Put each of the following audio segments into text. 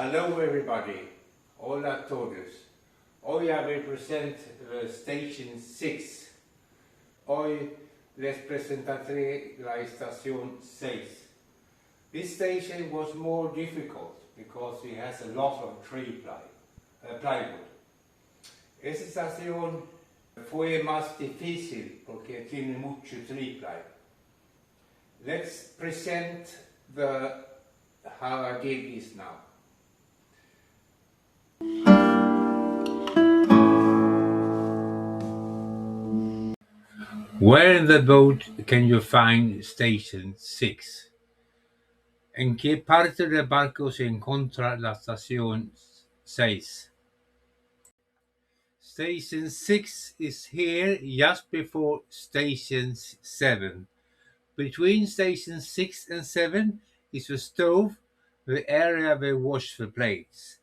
Hello everybody, hola a todos. Hoy I will present Station 6. Hoy les presentaré la estación 6. This station was more difficult because it has a lot of plywood. Esta estación fue más difícil porque tiene mucho tree ply. Let's present how I did this now. Where in the boat can you find Station 6? ¿En qué parte del barco se encuentra la estación 6? Station 6 is here just before Station 7. Between Station 6 and 7 is a stove, the area where we wash the plates.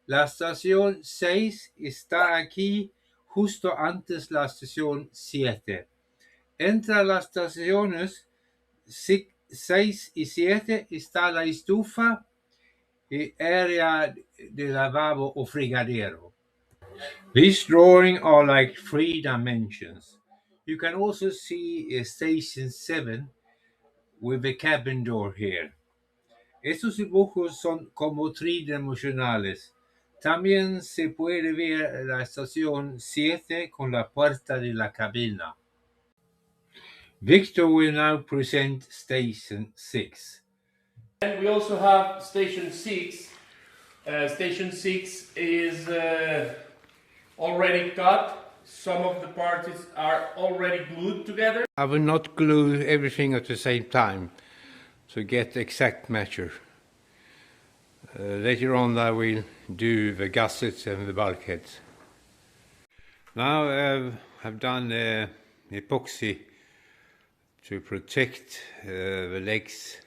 La estación 6 está aquí justo antes la estación 7. Entre las estaciones 6 y 7 está la estufa y área de lavabo o fregadero. These drawings are like 3 dimensions. You can also see Station 7 with the cabin door here. Estos dibujos son como tridimensionales. También se puede ver la estación 7 con la puerta de la cabina. Victor will now present Station 6. And we also have Station 6. Station 6 is already cut. Some of the parts are already glued together. I will not glue everything at the same time to get the exact measure. Later on I will do the gussets and the bulkheads. Now I've done epoxy to protect the legs.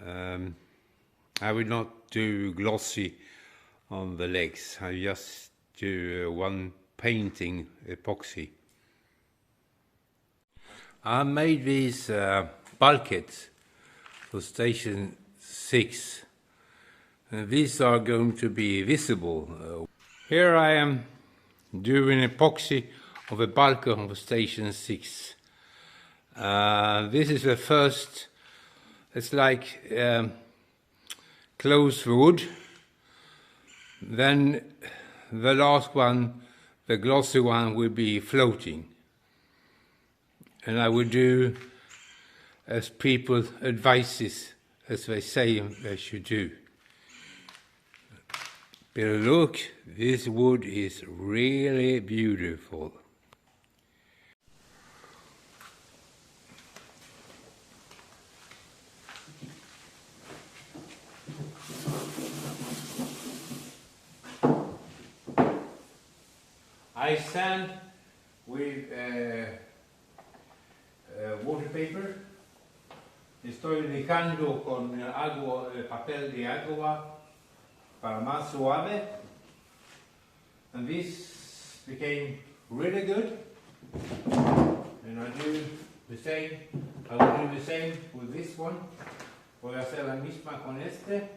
I will not do glossy on the legs. I just do one painting epoxy. I made these bulkheads for Station 6. And these are going to be visible. Here I am doing epoxy of a bulkhead of Station 6. This is the first, it's like close wood. Then the last one, the glossy one, will be floating. And I will do as people advises, as they say they should do. But look, this wood is really beautiful. I sand with water paper. Estoy lijando con agua, papel de agua para más suave. And this became really good. And I do the same. I will do the same with this one. Voy a hacer la misma con este.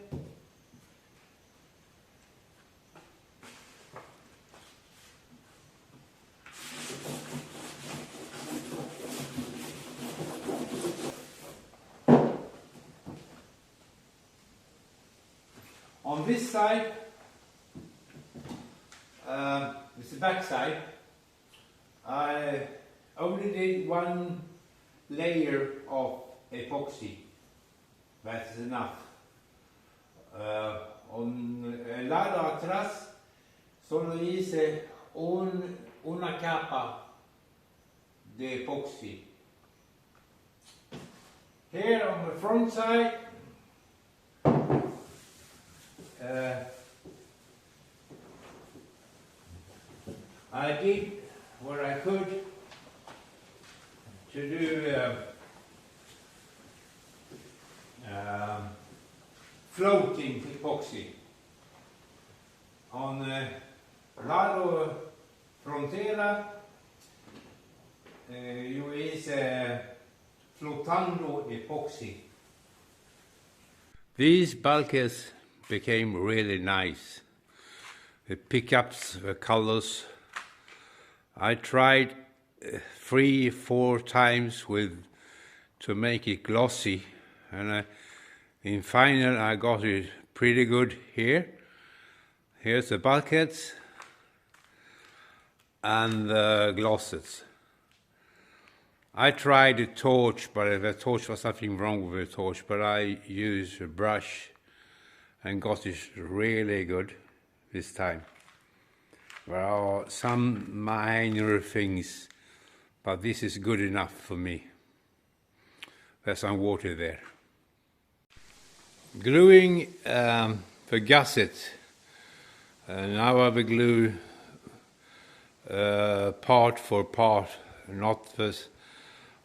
On this side, this is the back side, I only did one layer of epoxy. That's enough. On el lado atrás solo hice una capa de epoxy. Here on the front side, I did what I could to do floating epoxy. On the lado frontera yo hice flotando epoxy. These bulkheads became really nice. The pickups, the colors. I tried 3-4 times to make it glossy, and in final I got it pretty good here. Here's the bulkheads and the gussets. I tried a torch, but the torch was something wrong with the torch, but I used a brush and got it really good this time. There are some minor things, but this is good enough for me. There's some water there. Gluing the gusset. Now I will glue part for part, not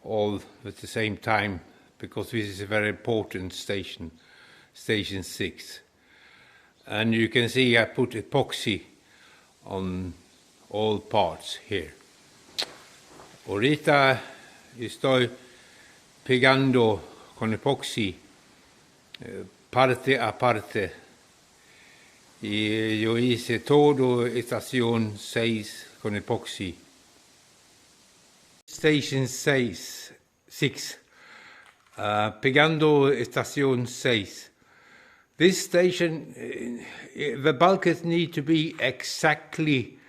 all at the same time, because this is a very important station 6. And you can see I put epoxy on all parts here. Ahorita estoy pegando con epoxy parte a parte. Y yo hice todo estación 6 con epoxy. Station 6, pegando estación 6. This station, the bulkheads need to be exactly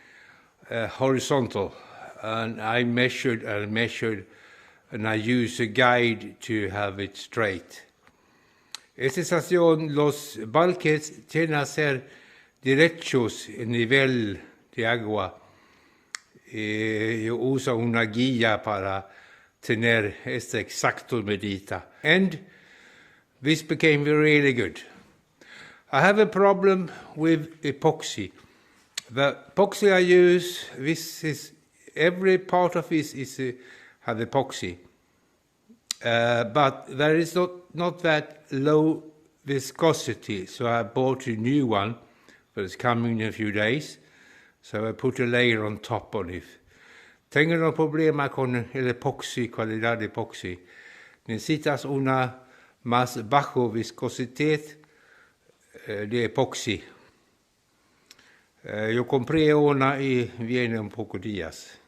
horizontal, and I measured and measured, and I used a guide to have it straight. Esta estación, los bulkheads tienen que ser derechos en nivel de agua. Yo uso una guía para tener esta exacta medida. And this became really good. I have a problem with epoxy. The epoxy I use, every part of this have epoxy. But there is not that low viscosity, so I bought a new one, but it's coming in a few days. So I put a layer on top on it. Tengo un problema con el epoxy, calidad de epoxy. Necesitas una más bajo viscosidad de epoxy. Yo compré una y viene un poco días.